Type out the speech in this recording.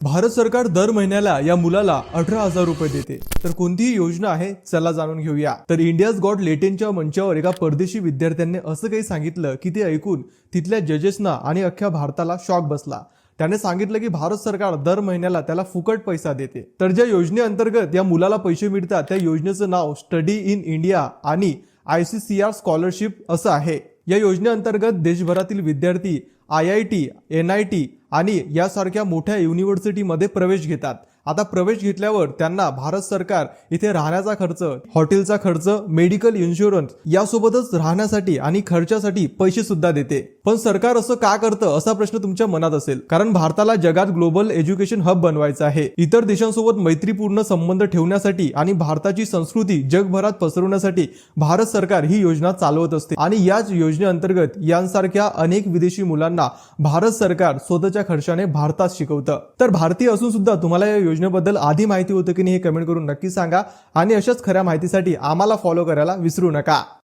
भारत सरकार दर महिन्याला या मुलाला 18,000 रुपये देते. तर कोणती ही योजना आहे, चला जाणून घेऊया. तर इंडियाज गॉट लेटेनच्या मंचावर एका परदेशी विद्यार्थ्याने असं काही सांगितलं की ते ऐकून तिथल्या जजेसना आणि अख्ख्या भारताला शॉक बसला. त्याने सांगितलं की भारत सरकार दर महिन्याला त्याला फुकट पैसा देते. तर ज्या योजनेअंतर्गत या मुलाला पैसे मिळतात त्या योजनेचं नाव स्टडी इन इंडिया आणि ICCR स्कॉलरशिप असं आहे. या योजनेअंतर्गत देशभरातील विद्यार्थी IIT, NIT आणि यासारख्या मोठ्या युनिव्हर्सिटीमध्ये प्रवेश घेतात. आता प्रवेश घेतल्यावर त्यांना भारत सरकार इथे राहण्याचा खर्च, हॉटेलचा खर्च, मेडिकल इन्शुरन्स यासोबतच राहण्यासाठी आणि खर्चासाठी पैसे सुद्धा देते. पण सरकार असं का करतं असा प्रश्न तुमच्या मनात असेल. कारण भारताला जगात ग्लोबल एज्युकेशन हब बनवायचं आहे. इतर देशांसोबत मैत्रीपूर्ण संबंध ठेवण्यासाठी आणि भारताची संस्कृती जगभरात पसरवण्यासाठी भारत सरकार ही योजना चालवत असते. आणि याच योजनेअंतर्गत यांसारख्या अनेक विदेशी मुलांना भारत सरकार स्वतःच्या खर्चाने भारतात शिकवतं. तर भारतीय असून सुद्धा तुम्हाला या योजनेबद्दल आधी माहिती होतं की नाही हे कमेंट करून नक्की सांगा. आणि अशाच खऱ्या माहितीसाठी आम्हाला फॉलो करायला विसरू नका.